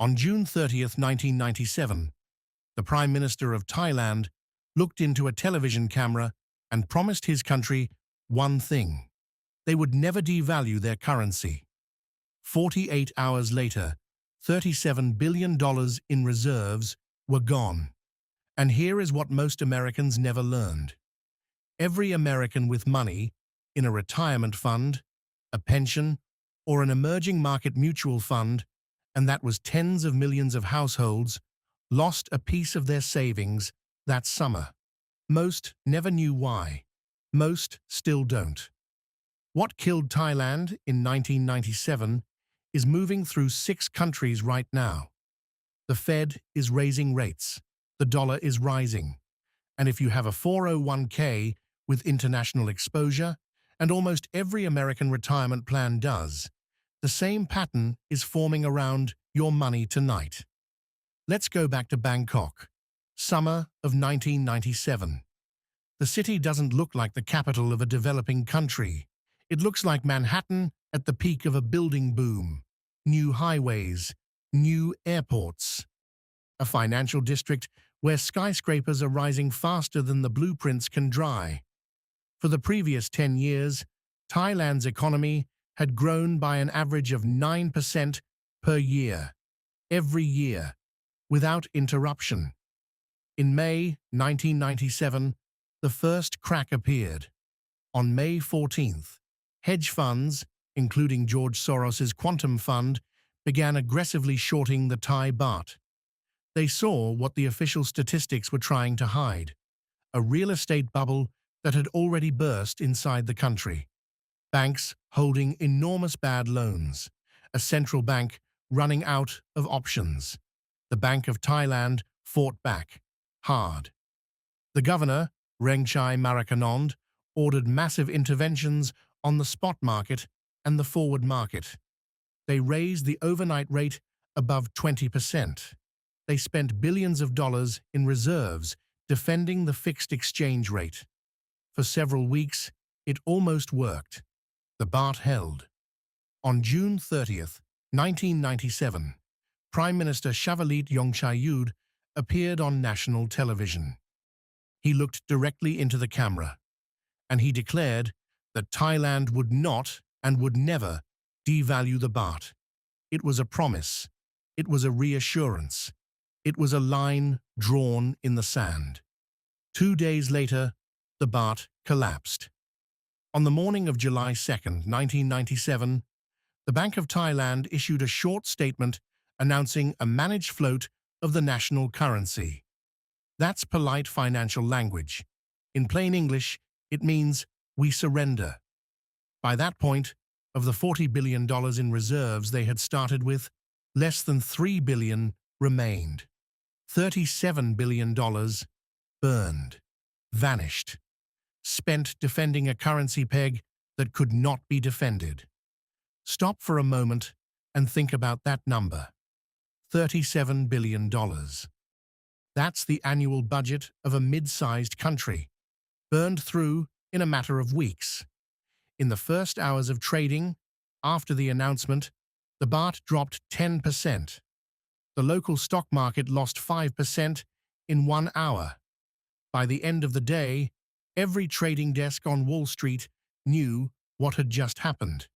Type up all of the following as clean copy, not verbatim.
On June 30th, 1997, the Prime Minister of Thailand looked into a television camera and promised his country one thing: they would never devalue their currency. 48 hours later, $37 billion in reserves were gone. And here is what most Americans never learned. Every American with money in a retirement fund, a pension, or an emerging market mutual fund, and that was tens of millions of households, lost a piece of their savings that summer. Most never knew why. Most still don't. What killed Thailand in 1997 is moving through 6 countries right now. The Fed is raising rates. The dollar is rising. And if you have a 401k with international exposure, and almost every American retirement plan does, the same pattern is forming around your money tonight. Let's go back to Bangkok, summer of 1997. The city doesn't look like the capital of a developing country. It looks like Manhattan at the peak of a building boom. New highways, new airports. A financial district where skyscrapers are rising faster than the blueprints can dry. For the previous 10 years, Thailand's economy had grown by an average of 9% per year, every year, without interruption. In May 1997, the first crack appeared. On May 14th, hedge funds, including George Soros's Quantum Fund, began aggressively shorting the Thai baht. They saw what the official statistics were trying to hide: a real estate bubble that had already burst inside the country. Banks holding enormous bad loans. A central bank running out of options. The Bank of Thailand fought back, hard. The governor, Rengchai Marakanand, ordered massive interventions on the spot market and the forward market. They raised the overnight rate above 20%. They spent billions of dollars in reserves defending the fixed exchange rate. For several weeks, it almost worked. The baht held. On June 30th, 1997, Prime Minister Shavalit Yongchayud appeared on national television. He looked directly into the camera, and he declared that Thailand would not and would never devalue the baht. It was a promise. It was a reassurance. It was a line drawn in the sand. 2 days later, the baht collapsed. On the morning of July 2nd, 1997, the Bank of Thailand issued a short statement announcing a managed float of the national currency. That's polite financial language. In plain English, it means we surrender. By that point, of the $40 billion in reserves they had started with, less than $3 billion remained. $37 billion burned, vanished, spent defending a currency peg that could not be defended. Stop for a moment and think about that number. $37 billion. That's the annual budget of a mid-sized country, burned through in a matter of weeks. In the first hours of trading, after the announcement, the baht dropped 10%. The local stock market lost 5% in 1 hour. By the end of the day, every trading desk on Wall Street knew what had just happened.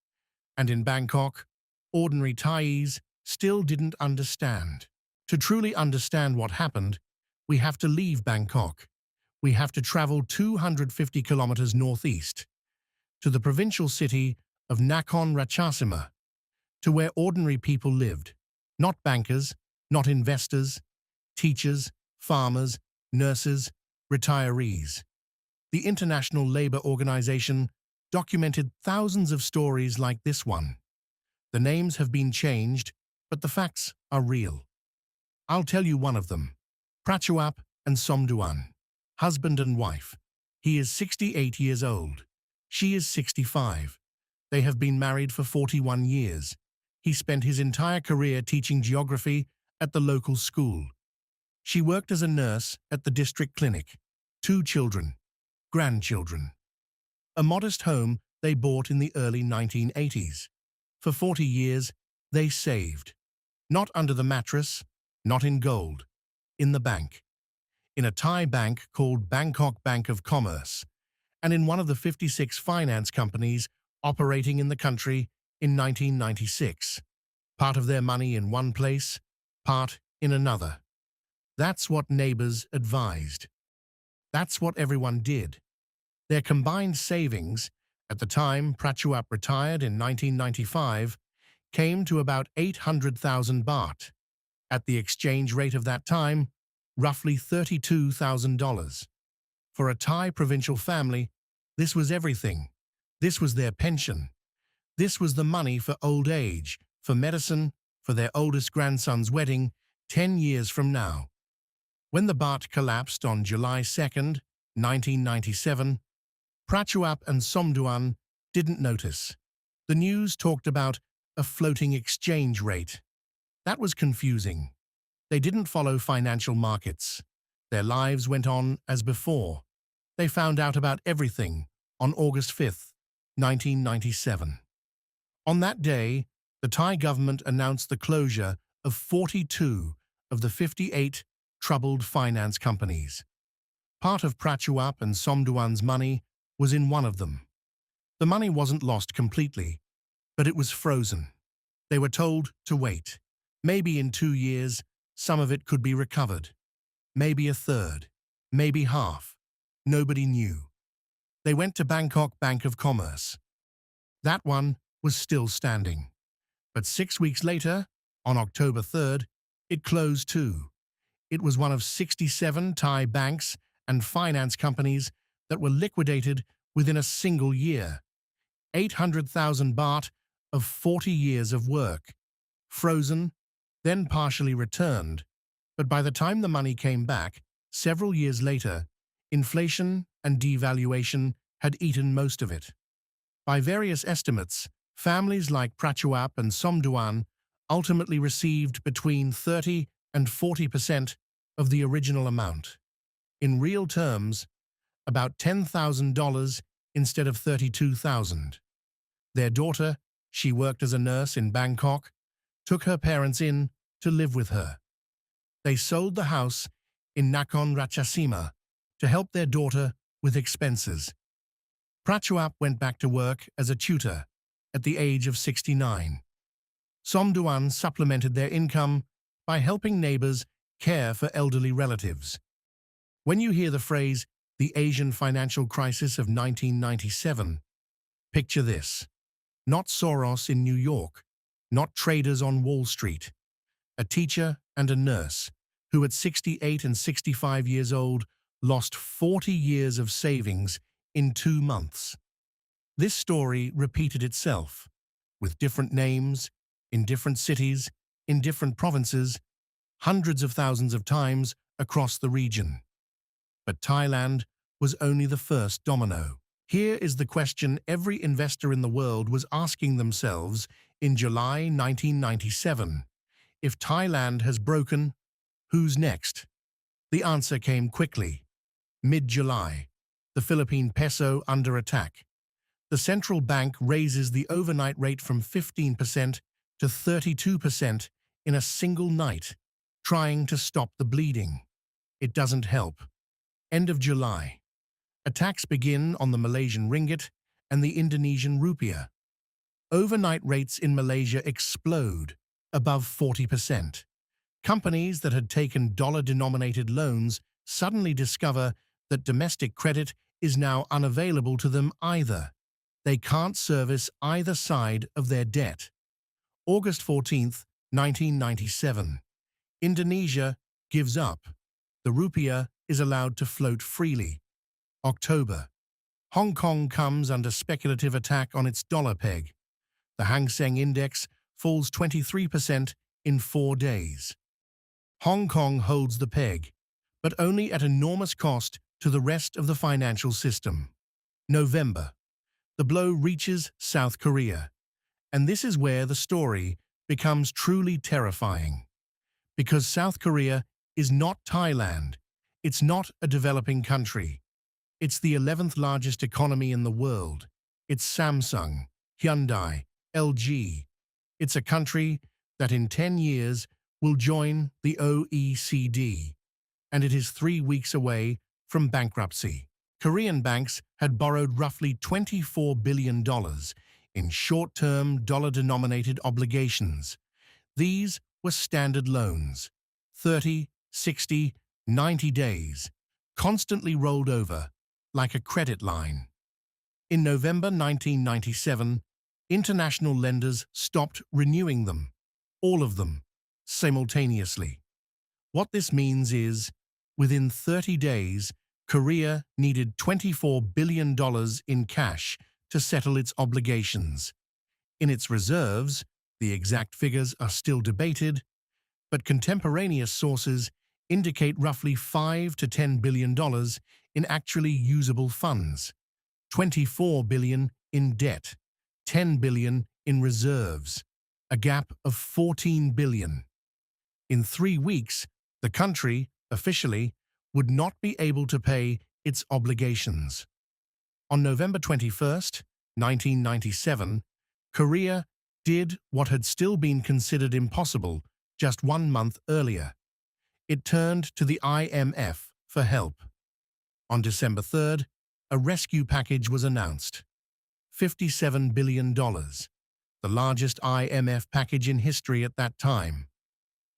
And in Bangkok, ordinary Thais still didn't understand. To truly understand what happened, we have to leave Bangkok. We have to travel 250 kilometers northeast, to the provincial city of Nakhon Ratchasima, to where ordinary people lived, not bankers, not investors, teachers, farmers, nurses, retirees. The International Labour Organization documented thousands of stories like this one. The names have been changed, but the facts are real. I'll tell you one of them. Prachuap and Somduan, husband and wife. He is 68 years old. She is 65. They have been married for 41 years. He spent his entire career teaching geography at the local school. She worked as a nurse at the district clinic. 2 children, grandchildren. A modest home they bought in the early 1980s. For 40 years, they saved. Not under the mattress, not in gold, in the bank. In a Thai bank called Bangkok Bank of Commerce, and in one of the 56 finance companies operating in the country in 1996. Part of their money in one place, part in another. That's what neighbors advised. That's what everyone did. Their combined savings, at the time Prachuap retired in 1995, came to about 800,000 baht. At the exchange rate of that time, roughly $32,000. For a Thai provincial family, this was everything. This was their pension. This was the money for old age, for medicine, for their oldest grandson's wedding 10 years from now. When the baht collapsed on July 2nd, 1997, Prachuap and Somduan didn't notice. The news talked about a floating exchange rate. That was confusing. They didn't follow financial markets. Their lives went on as before. They found out about everything on August 5th, 1997. On that day, the Thai government announced the closure of 42 of the 58 troubled finance companies. Part of Prachuap and Somduan's money was in one of them. The money wasn't lost completely, but it was frozen. They were told to wait. Maybe in 2 years, some of it could be recovered. Maybe a third. Maybe half. Nobody knew. They went to Bangkok Bank of Commerce. That one was still standing. But 6 weeks later, on October 3rd, it closed too. It was one of 67 Thai banks and finance companies that were liquidated within a single year. 800,000 baht of 40 years of work. Frozen, then partially returned. But by the time the money came back, several years later, inflation and devaluation had eaten most of it. By various estimates, families like Prachuap and Somduan ultimately received between 30 and 40% of the original amount. In real terms, about $10,000 instead of $32,000. Their daughter, she worked as a nurse in Bangkok, took her parents in to live with her. They sold the house in Nakhon Ratchasima to help their daughter with expenses. Prachuap went back to work as a tutor at the age of 69. Somduan supplemented their income by helping neighbors care for elderly relatives. When you hear the phrase, the Asian financial crisis of 1997, picture this. Not Soros in New York, not traders on Wall Street. A teacher and a nurse who at 68 and 65 years old lost 40 years of savings in 2 months. This story repeated itself, with different names, in different cities, in different provinces, hundreds of thousands of times across the region. But Thailand was only the first domino. Here is the question every investor in the world was asking themselves in July 1997. If Thailand has broken, who's next? The answer came quickly. Mid-July, the Philippine peso under attack. The central bank raises the overnight rate from 15% to 32% in a single night, trying to stop the bleeding. It doesn't help. End of July. Attacks begin on the Malaysian ringgit and the Indonesian rupiah. Overnight rates in Malaysia explode, above 40%. Companies that had taken dollar-denominated loans suddenly discover that domestic credit is now unavailable to them either. They can't service either side of their debt. August 14th, 1997. Indonesia gives up. The rupiah is allowed to float freely. October. Hong Kong comes under speculative attack on its dollar peg. The Hang Seng Index falls 23% in 4 days. Hong Kong holds the peg, but only at enormous cost to the rest of the financial system. November. The blow reaches South Korea. And this is where the story becomes truly terrifying. Because South Korea is not Thailand. It's not a developing country. It's the 11th largest economy in the world. It's Samsung, Hyundai, LG. It's a country that in 10 years will join the OECD, and it is 3 weeks away from bankruptcy. Korean banks had borrowed roughly $24 billion in short-term dollar-denominated obligations. These were standard loans, 30, 60, 90 days, constantly rolled over like a credit line. In November 1997, international lenders stopped renewing them, all of them, simultaneously. What this means is, within 30 days, Korea needed $24 billion in cash to settle its obligations. In its reserves, the exact figures are still debated, but contemporaneous sources indicate roughly $5 to $10 billion in actually usable funds, $24 billion in debt, $10 billion in reserves, a gap of $14 billion. In 3 weeks, the country, officially, would not be able to pay its obligations. On November 21, 1997, Korea did what had still been considered impossible just 1 month earlier. It turned to the IMF for help. On December 3rd, a rescue package was announced. $57 billion, the largest IMF package in history at that time.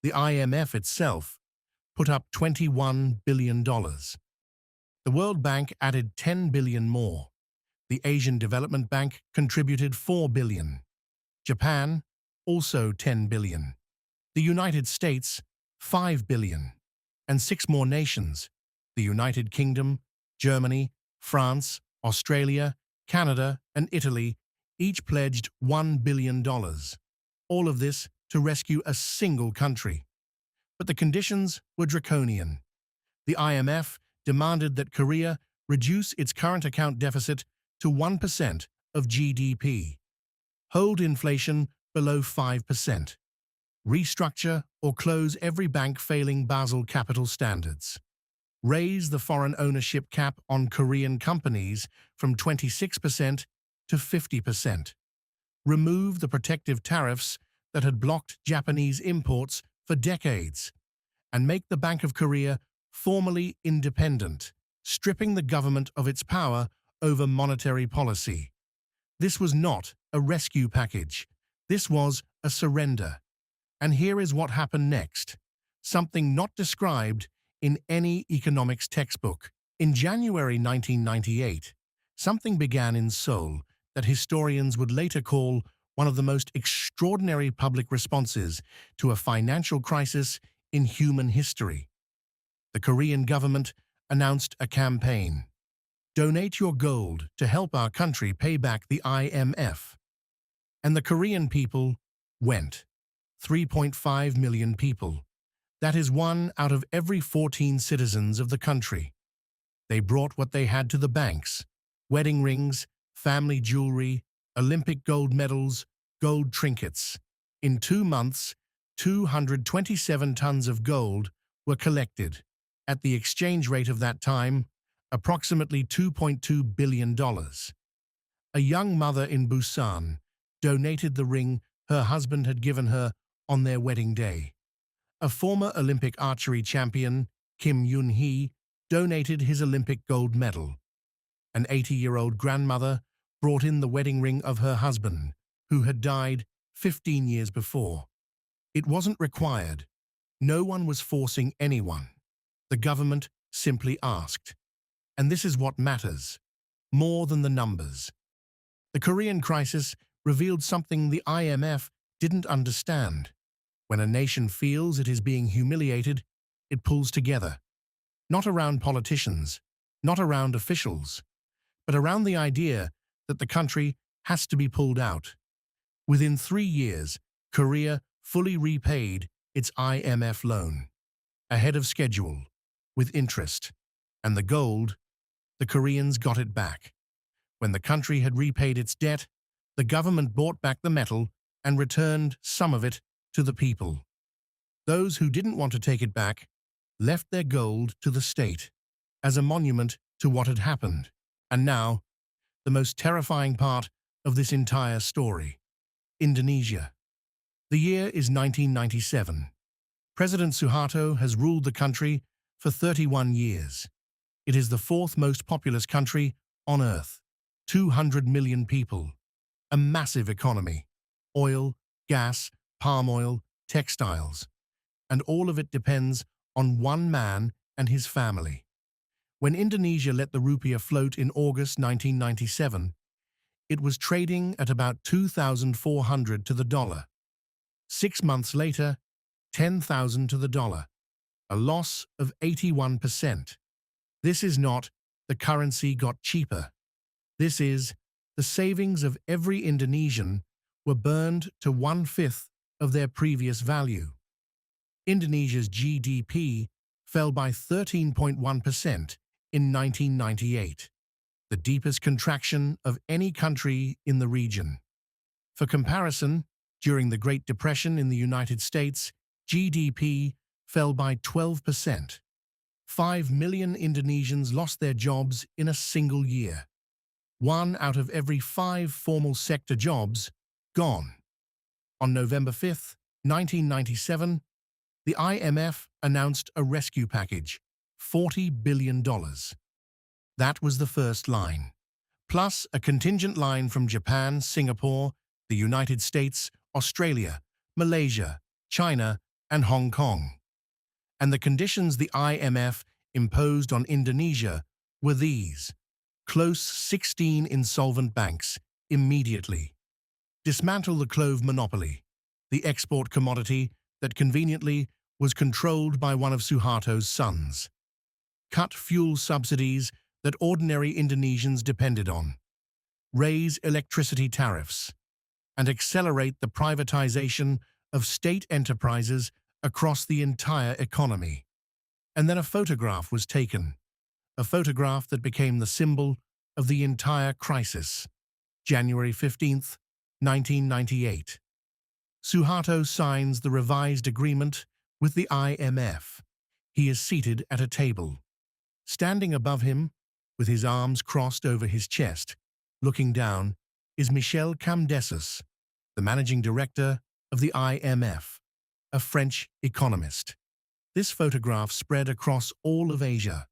The IMF itself put up $21 billion. The World Bank added $10 billion more. The Asian Development Bank contributed $4 billion. Japan, also $10 billion. The United States, $5 billion. And 6 more nations, the United Kingdom, Germany, France, Australia, Canada, and Italy, each pledged $1 billion. All of this to rescue a single country. But the conditions were draconian. The IMF demanded that Korea reduce its current account deficit to 1% of GDP, hold inflation below 5%, restructure or close every bank failing Basel capital standards, raise the foreign ownership cap on Korean companies from 26% to 50%, remove the protective tariffs that had blocked Japanese imports for decades, and make the Bank of Korea formally independent, stripping the government of its power over monetary policy. This was not a rescue package. This was a surrender. And here is what happened next, something not described in any economics textbook. In January 1998, something began in Seoul that historians would later call one of the most extraordinary public responses to a financial crisis in human history. The Korean government announced a campaign. Donate your gold to help our country pay back the IMF. And the Korean people went. 3.5 million people. That is 1 out of every 14 citizens of the country. They brought what they had to the banks: wedding rings, family jewelry, Olympic gold medals, gold trinkets. In 2 months, 227 tons of gold were collected. At the exchange rate of that time, approximately $2.2 billion. A young mother in Busan donated the ring her husband had given her on their wedding day. A former Olympic archery champion, Kim Yoon-hee, donated his Olympic gold medal. An 80-year-old grandmother brought in the wedding ring of her husband, who had died 15 years before. It wasn't required. No one was forcing anyone. The government simply asked. And this is what matters, more than the numbers. The Korean crisis revealed something the IMF didn't understand. When a nation feels it is being humiliated, it pulls together. Not around politicians, not around officials, but around the idea that the country has to be pulled out. Within 3 years, Korea fully repaid its IMF loan, ahead of schedule, with interest. And the gold, the Koreans got it back. When the country had repaid its debt, the government bought back the metal and returned some of it to the people. Those who didn't want to take it back left their gold to the state as a monument to what had happened. And now, the most terrifying part of this entire story: Indonesia. The year is 1997. President Suharto has ruled the country for 31 years. It is the fourth most populous country on Earth. 200 million people. A massive economy. Oil, gas, palm oil, textiles. And all of it depends on one man and his family. When Indonesia let the rupiah float in August 1997, it was trading at about 2,400 to the dollar. 6 months later, 10,000 to the dollar. A loss of 81%. This is not the currency got cheaper. This is the savings of every Indonesian were burned to 1/5 of their previous value. Indonesia's GDP fell by 13.1% in 1998, the deepest contraction of any country in the region. For comparison, during the Great Depression in the United States, GDP fell by 12%. 5 million Indonesians lost their jobs in a single year. 1 out of every 5 formal sector jobs gone. On November 5, 1997, the IMF announced a rescue package, $40 billion. That was the first line, plus a contingent line from Japan, Singapore, the United States, Australia, Malaysia, China, and Hong Kong. And the conditions the IMF imposed on Indonesia were these: close 16 insolvent banks immediately, dismantle the clove monopoly, the export commodity that conveniently was controlled by one of Suharto's sons, cut fuel subsidies that ordinary Indonesians depended on, raise electricity tariffs, and accelerate the privatization of state enterprises across the entire economy. And then a photograph was taken, a photograph that became the symbol of the entire crisis. January 15th, 1998. Suharto signs the revised agreement with the IMF. He is seated at a table. Standing above him, with his arms crossed over his chest, looking down, is Michel Camdessus, the managing director of the IMF, a French economist. This photograph spread across all of Asia.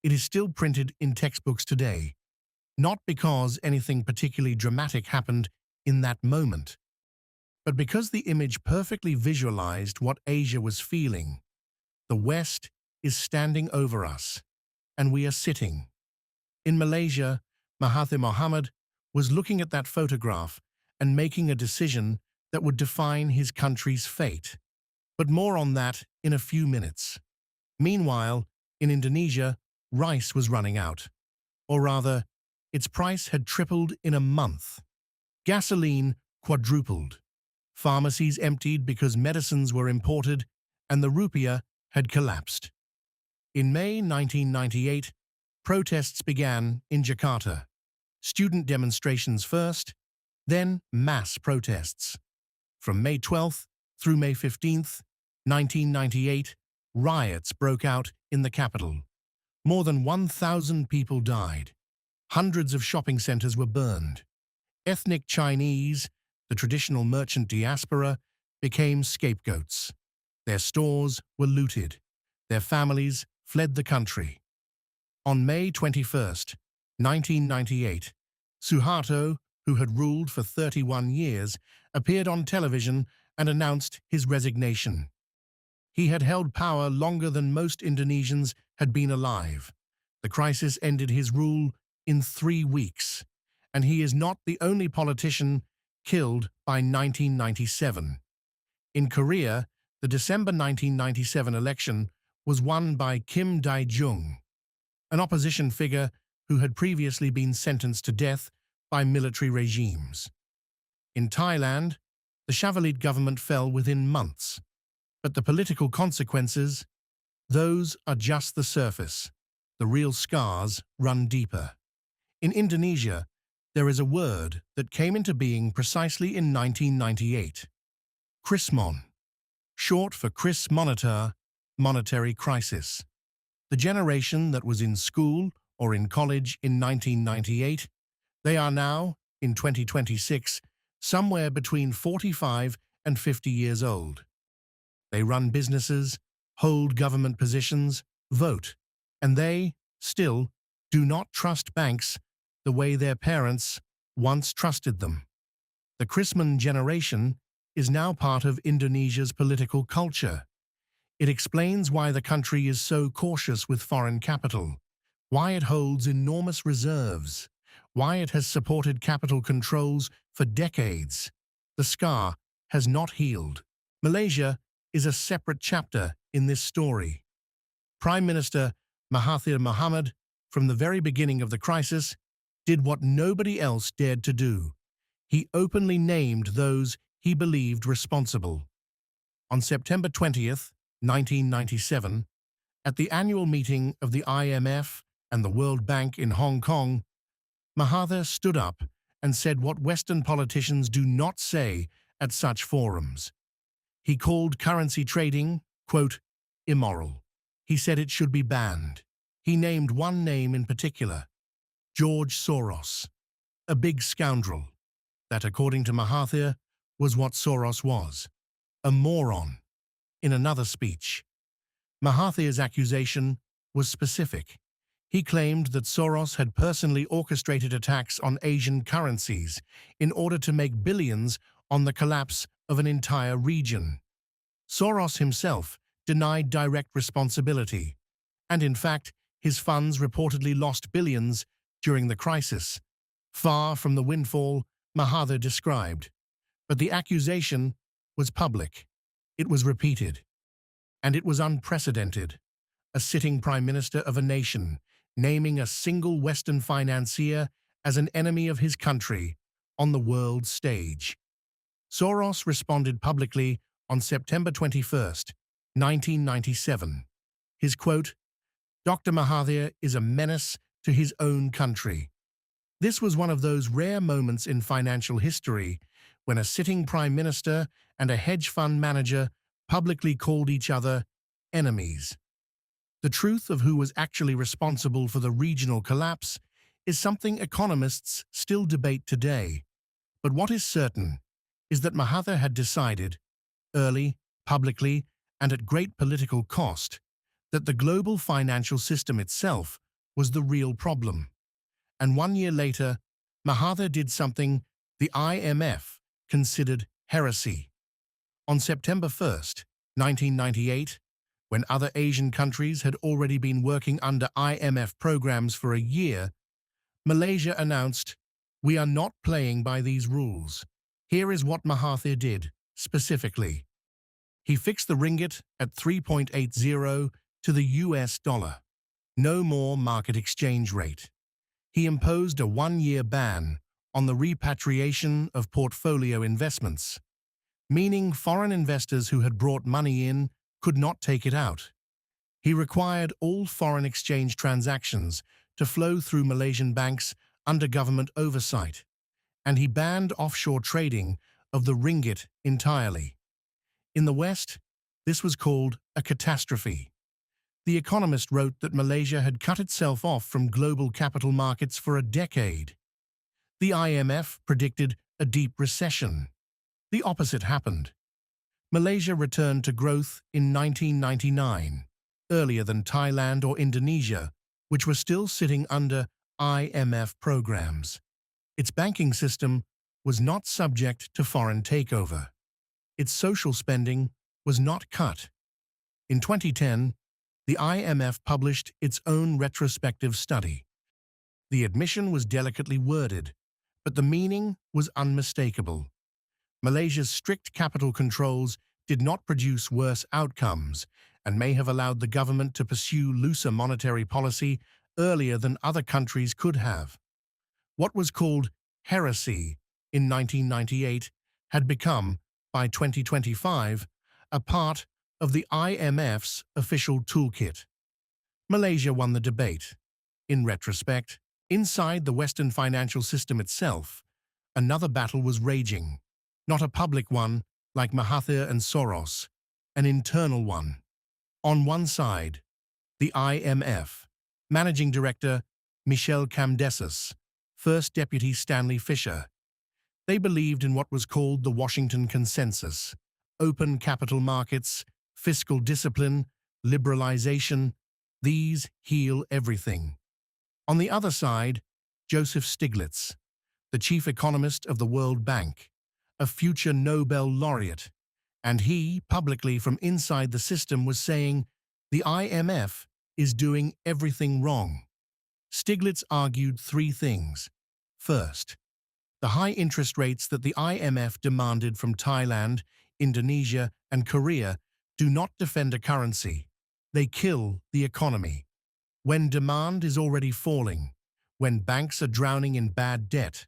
It is still printed in textbooks today, not because anything particularly dramatic happened in that moment, but because the image perfectly visualized what Asia was feeling. The West is standing over us, and we are sitting. In Malaysia, Mahathir Mohamad was looking at that photograph and making a decision that would define his country's fate. But more on that in a few minutes. Meanwhile, in Indonesia, rice was running out. Or rather, its price had tripled in a month. Gasoline quadrupled. Pharmacies emptied because medicines were imported, and the rupiah had collapsed. In May 1998, protests began in Jakarta. Student demonstrations first, then mass protests. From May 12th through May 15th, 1998, riots broke out in the capital. More than 1,000 people died. Hundreds of shopping centers were burned. Ethnic Chinese, the traditional merchant diaspora, became scapegoats. Their stores were looted. Their families fled the country. On May 21st, 1998, Suharto, who had ruled for 31 years, appeared on television and announced his resignation. He had held power longer than most Indonesians had been alive. The crisis ended his rule in 3 weeks, and he is not the only politician killed by 1997. In Korea, the December 1997 election was won by Kim Dae-jung, an opposition figure who had previously been sentenced to death by military regimes. In Thailand, the Shavalite government fell within months, but the political consequences, those are just the surface. The real scars run deeper. In Indonesia, there is a word that came into being precisely in 1998. Krismon, short for Kris Moneter, monetary crisis. The generation that was in school or in college in 1998, they are now, in 2026, somewhere between 45 and 50 years old. They run businesses, hold government positions, vote, and they, still, do not trust banks the way their parents once trusted them. The Krisman generation is now part of Indonesia's political culture. It explains why the country is so cautious with foreign capital, why it holds enormous reserves, why it has supported capital controls for decades. The scar has not healed. Malaysia is a separate chapter in this story. Prime Minister Mahathir Mohamad, from the very beginning of the crisis, did what nobody else dared to do. He openly named those he believed responsible. On September 20th, 1997, at the annual meeting of the IMF and the World Bank in Hong Kong, Mahathir stood up and said what Western politicians do not say at such forums. He called currency trading, quote, immoral. He said it should be banned. He named one name in particular, George Soros, a big scoundrel. That, according to Mahathir, was what Soros was, a moron. In another speech, Mahathir's accusation was specific. He claimed that Soros had personally orchestrated attacks on Asian currencies in order to make billions on the collapse of an entire region. Soros himself denied direct responsibility, and in fact, his funds reportedly lost billions during the crisis, far from the windfall Mahathir described. But the accusation was public. It was repeated. And it was unprecedented. A sitting prime minister of a nation naming a single Western financier as an enemy of his country on the world stage. Soros responded publicly on September 21st, 1997. His quote, "Dr. Mahathir is a menace to his own country." This was one of those rare moments in financial history when a sitting prime minister and a hedge fund manager publicly called each other enemies. The truth of who was actually responsible for the regional collapse is something economists still debate today. But what is certain is that Mahathir had decided, early, publicly, and at great political cost, that the global financial system itself was the real problem. And 1 year later, Mahathir did something the IMF considered heresy. On September 1st, 1998, when other Asian countries had already been working under IMF programs for a year, Malaysia announced, "We are not playing by these rules." Here is what Mahathir did, specifically. He fixed the ringgit at 3.80 to the US dollar. No more market exchange rate. He imposed a 1-year ban on the repatriation of portfolio investments, meaning foreign investors who had brought money in could not take it out. He required all foreign exchange transactions to flow through Malaysian banks under government oversight, and he banned offshore trading of the ringgit entirely. In the West, this was called a catastrophe. The Economist wrote that Malaysia had cut itself off from global capital markets for a decade. The IMF predicted a deep recession. The opposite happened. Malaysia returned to growth in 1999, earlier than Thailand or Indonesia, which were still sitting under IMF programs. Its banking system was not subject to foreign takeover. Its social spending was not cut. In 2010, the IMF published its own retrospective study. The admission was delicately worded, but the meaning was unmistakable. Malaysia's strict capital controls did not produce worse outcomes and may have allowed the government to pursue looser monetary policy earlier than other countries could have. What was called heresy in 1998 had become, by 2025, a part of the IMF's official toolkit. Malaysia won the debate. In retrospect, inside the Western financial system itself, another battle was raging. Not a public one, like Mahathir and Soros, an internal one. On one side, the IMF, Managing Director Michel Camdessus, First Deputy Stanley Fischer. They believed in what was called the Washington Consensus: open capital markets, fiscal discipline, liberalization. These heal everything. On the other side, Joseph Stiglitz, the chief economist of the World Bank, a future Nobel laureate, and he, publicly from inside the system, was saying, the IMF is doing everything wrong. Stiglitz argued three things. First, the high interest rates that the IMF demanded from Thailand, Indonesia, and Korea do not defend a currency. They kill the economy. When demand is already falling, when banks are drowning in bad debt,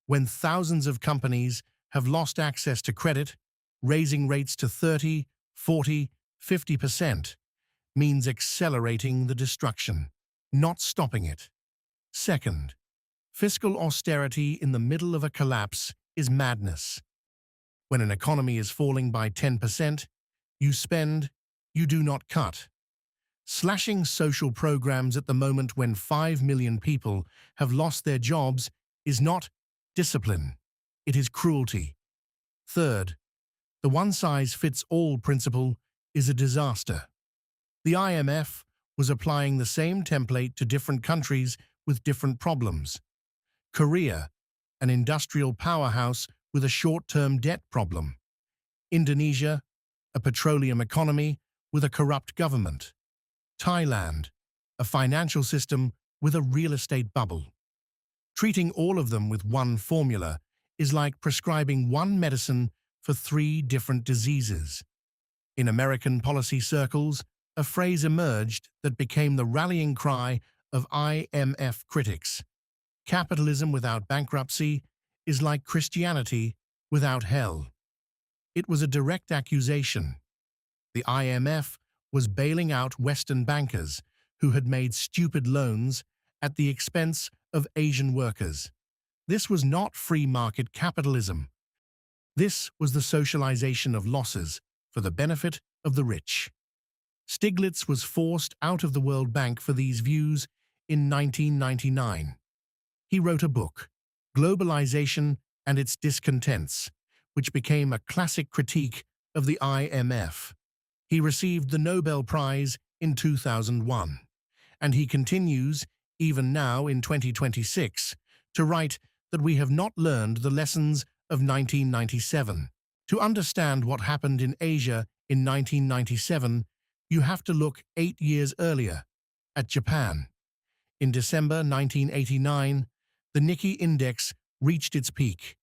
when thousands of companies have lost access to credit, raising rates to 30, 40, 50% means accelerating the destruction, not stopping it. Second, fiscal austerity in the middle of a collapse is madness. When an economy is falling by 10%, you spend, you do not cut. Slashing social programs at the moment when 5 million people have lost their jobs is not discipline, it is cruelty. Third, the one-size-fits-all principle is a disaster. The IMF was applying the same template to different countries with different problems. Korea, an industrial powerhouse with a short-term debt problem. Indonesia, a petroleum economy with a corrupt government. Thailand, a financial system with a real estate bubble. Treating all of them with one formula is like prescribing one medicine for three different diseases. In American policy circles, a phrase emerged that became the rallying cry of IMF critics. Capitalism without bankruptcy is like Christianity without hell. It was a direct accusation. The IMF was bailing out Western bankers who had made stupid loans at the expense of Asian workers. This was not free market capitalism. This was the socialization of losses for the benefit of the rich. Stiglitz was forced out of the World Bank for these views in 1999. He wrote a book, Globalization and Its Discontents, which became a classic critique of the IMF. He received the Nobel Prize in 2001, and he continues, even now in 2026, to write that we have not learned the lessons of 1997. To understand what happened in Asia in 1997, you have to look 8 years earlier, at Japan. In December 1989, the Nikkei index reached its peak,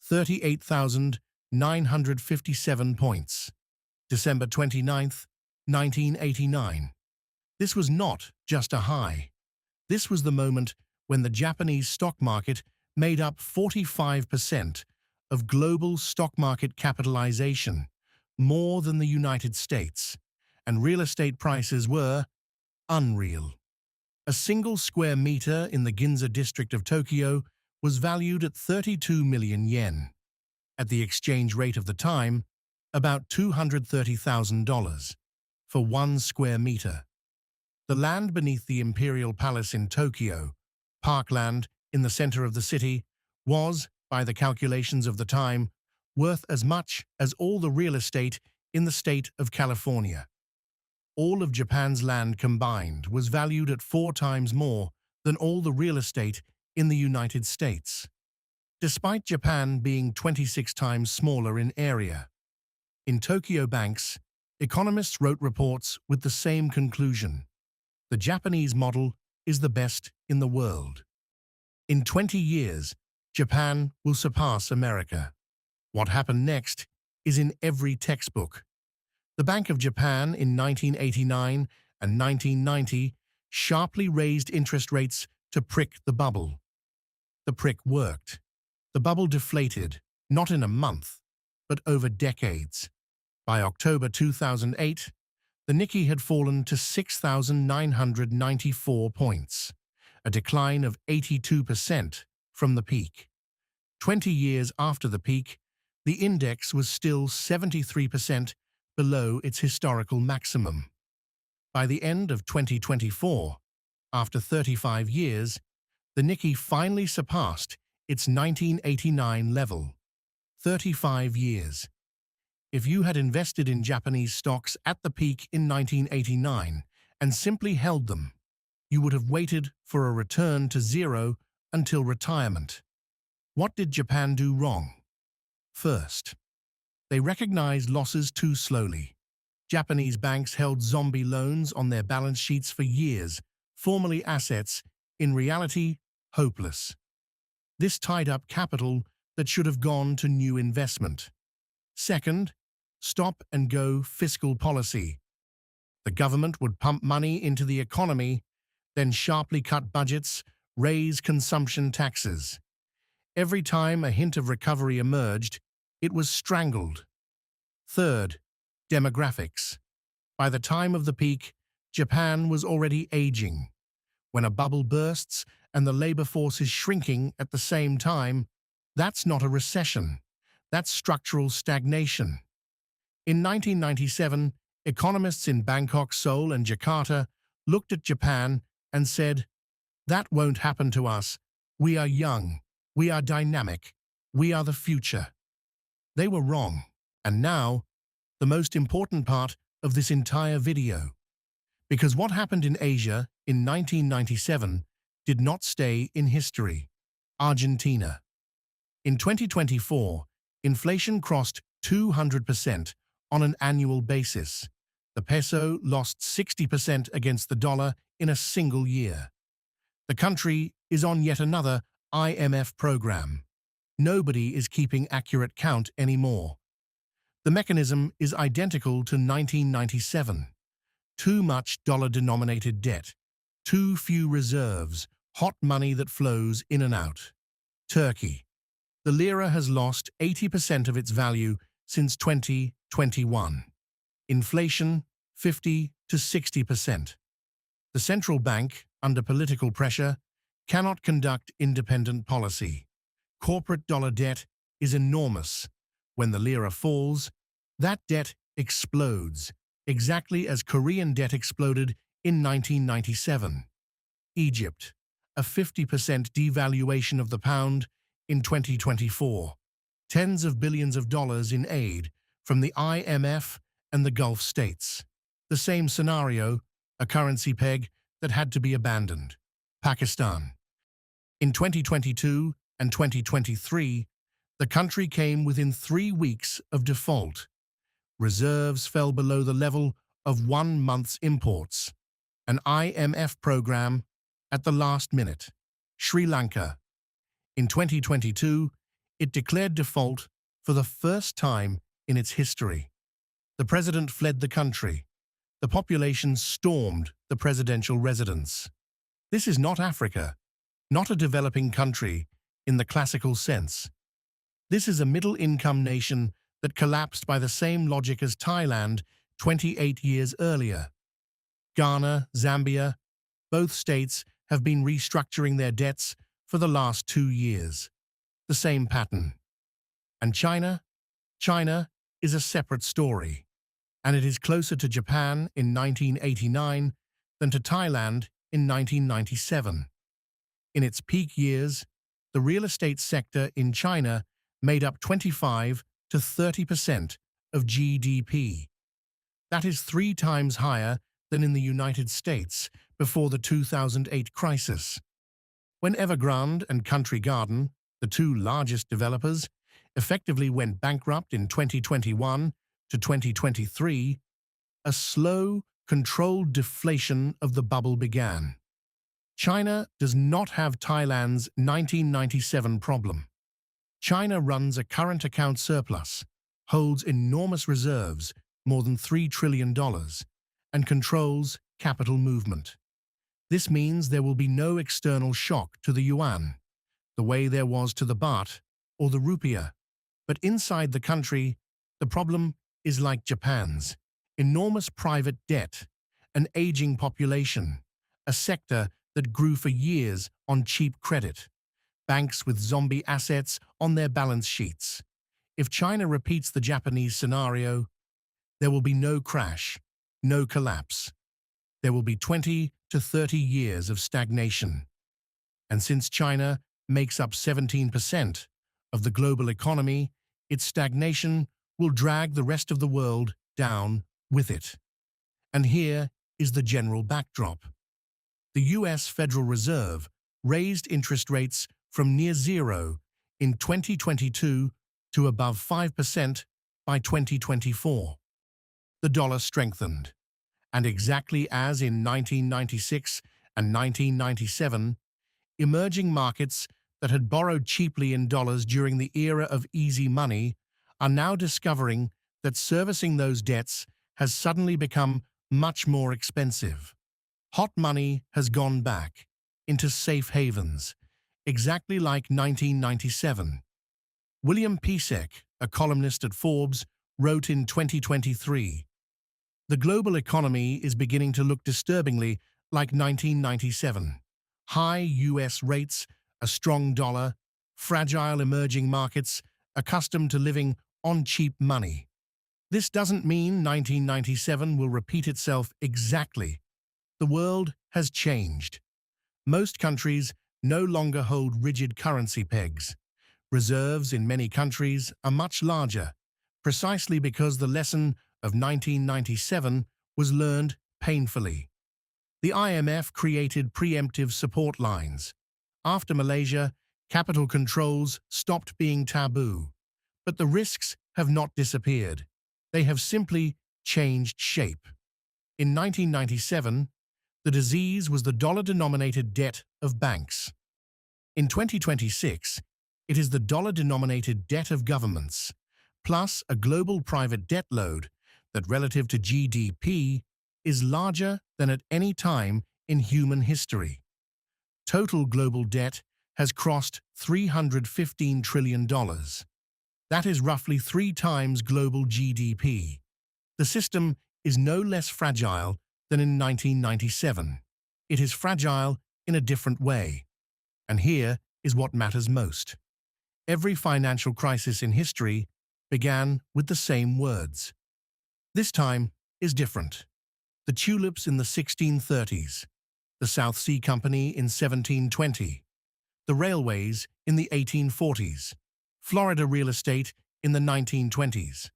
38,957 points. December 29, 1989. This was not just a high. This was the moment when the Japanese stock market made up 45% of global stock market capitalization, more than the United States, and real estate prices were unreal. A single square meter in the Ginza district of Tokyo was valued at 32 million yen. At the exchange rate of the time, about $230,000 for 1 square meter. The land beneath the Imperial Palace in Tokyo, parkland in the center of the city, was, by the calculations of the time, worth as much as all the real estate in the state of California. All of Japan's land combined was valued at 4 times more than all the real estate in the United States, despite Japan being 26 times smaller in area. In Tokyo banks, economists wrote reports with the same conclusion. The Japanese model is the best in the world. In 20 years, Japan will surpass America. What happened next is in every textbook. The Bank of Japan in 1989 and 1990 sharply raised interest rates to prick the bubble. The prick worked. The bubble deflated, not in a month, but over decades. By October 2008, the Nikkei had fallen to 6,994 points, a decline of 82% from the peak. 20 years after the peak, the index was still 73% below its historical maximum. By the end of 2024, after 35 years, the Nikkei finally surpassed its 1989 level. 35 years. If you had invested in Japanese stocks at the peak in 1989 and simply held them, you would have waited for a return to zero until retirement. What did Japan do wrong? First, they recognized losses too slowly. Japanese banks held zombie loans on their balance sheets for years, formerly assets, in reality, hopeless. This tied up capital that should have gone to new investment. Second, stop-and-go fiscal policy. The government would pump money into the economy, then sharply cut budgets, raise consumption taxes. Every time a hint of recovery emerged, it was strangled. Third, demographics. By the time of the peak, Japan was already aging. When a bubble bursts and the labor force is shrinking at the same time, that's not a recession. That's structural stagnation. In 1997, economists in Bangkok, Seoul, and Jakarta looked at Japan and said, "That won't happen to us. We are young. We are dynamic. We are the future." They were wrong. And now, the most important part of this entire video. Because what happened in Asia in 1997 did not stay in history. Argentina. In 2024, inflation crossed 200% on an annual basis. The peso lost 60% against the dollar in a single year. The country is on yet another IMF program. Nobody is keeping accurate count anymore. The mechanism is identical to 1997. Too much dollar-denominated debt, too few reserves, hot money that flows in and out. Turkey. The lira has lost 80% of its value since 2021. Inflation, 50 to 60%. The central bank, under political pressure, cannot conduct independent policy. Corporate dollar debt is enormous. When the lira falls, that debt explodes, exactly as Korean debt exploded in 1997. Egypt, a 50% devaluation of the pound in 2024. Tens of billions of dollars in aid from the IMF and the Gulf states. The same scenario, a currency peg that had to be abandoned. Pakistan. In 2022 and 2023, the country came within 3 weeks of default. Reserves fell below the level of 1 month's imports. An IMF program at the last minute. Sri Lanka. In 2022, it declared default for the first time in its history. The president fled the country. The population stormed the presidential residence. This is not Africa, not a developing country in the classical sense. This is a middle-income nation that collapsed by the same logic as Thailand 28 years earlier. Ghana, Zambia, both states have been restructuring their debts for the last 2 years. The same pattern. And China? China is a separate story, and it is closer to Japan in 1989 than to Thailand in 1997. In its peak years, the real estate sector in China made up 25 to 30% of GDP. That is 3 times higher than in the United States before the 2008 crisis. When Evergrande and Country Garden, the 2 largest developers, effectively went bankrupt in 2021 to 2023, a slow, controlled deflation of the bubble began. China does not have Thailand's 1997 problem. China runs a current account surplus, holds enormous reserves, more than $3 trillion, and controls capital movement. This means there will be no external shock to the yuan, the way there was to the baht or the rupiah. But inside the country, the problem is like Japan's: enormous private debt, an aging population, a sector that grew for years on cheap credit, banks with zombie assets on their balance sheets. If China repeats the Japanese scenario, there will be no crash, no collapse. There will be 20 to 30 years of stagnation. And since China makes up 17% of the global economy, its stagnation will drag the rest of the world down with it. And here is the general backdrop. The US Federal Reserve raised interest rates from near zero in 2022 to above 5% by 2024. The dollar strengthened, and exactly as in 1996 and 1997, emerging markets that had borrowed cheaply in dollars during the era of easy money are now discovering that servicing those debts has suddenly become much more expensive. Hot money has gone back into safe havens, exactly like 1997. William Pisek, a columnist at Forbes, wrote in 2023, "The global economy is beginning to look disturbingly like 1997. High US rates, a strong dollar, fragile emerging markets accustomed to living on cheap money. This doesn't mean 1997 will repeat itself exactly. The world has changed. Most countries no longer hold rigid currency pegs. Reserves in many countries are much larger, precisely because the lesson of 1997 was learned painfully. The IMF created preemptive support lines. After Malaysia, capital controls stopped being taboo. But the risks have not disappeared. They have simply changed shape. In 1997, the disease was the dollar-denominated debt of banks. In 2026, it is the dollar-denominated debt of governments, plus a global private debt load that relative to GDP is larger than at any time in human history. Total global debt has crossed $315 trillion. That is roughly 3 times global GDP. The system is no less fragile than in 1997. It is fragile in a different way. And here is what matters most. Every financial crisis in history began with the same words. This time is different. The tulips in the 1630s, the South Sea Company in 1720, the railways in the 1840s, Florida real estate in the 1920s,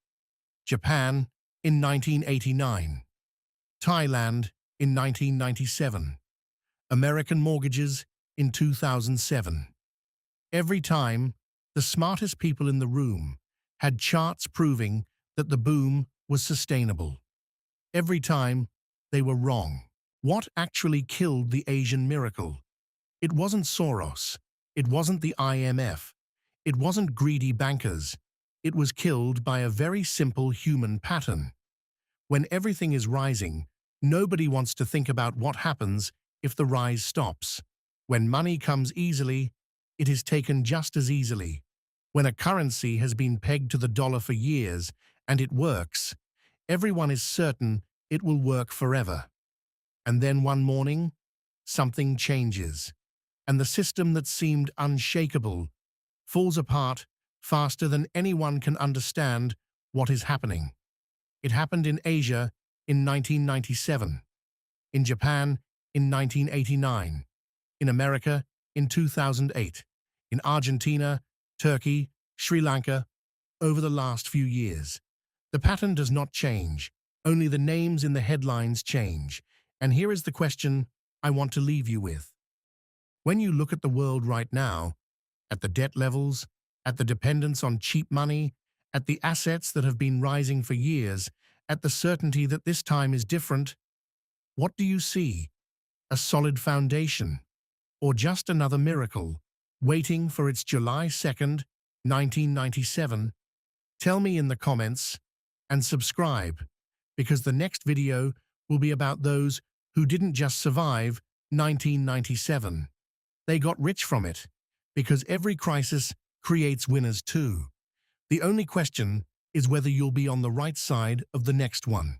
Japan in 1989, Thailand in 1997, American mortgages in 2007. Every time, the smartest people in the room had charts proving that the boom was sustainable. Every time, they were wrong. What actually killed the Asian miracle? It wasn't Soros. It wasn't the IMF. It wasn't greedy bankers. It was killed by a very simple human pattern. When everything is rising, nobody wants to think about what happens if the rise stops. When money comes easily, it is taken just as easily. When a currency has been pegged to the dollar for years and it works, everyone is certain it will work forever. And then one morning, something changes, and the system that seemed unshakable falls apart faster than anyone can understand what is happening. It happened in Asia in 1997, in Japan in 1989, in America in 2008, in Argentina, Turkey, Sri Lanka, over the last few years. The pattern does not change, only the names in the headlines change. And here is the question I want to leave you with. When you look at the world right now, at the debt levels, at the dependence on cheap money, at the assets that have been rising for years, at the certainty that this time is different, what do you see? A solid foundation? Or just another miracle, waiting for its July 2nd, 1997? Tell me in the comments and subscribe, because the next video will be about those who didn't just survive 1997. They got rich from it, because every crisis creates winners too. The only question is whether you'll be on the right side of the next one.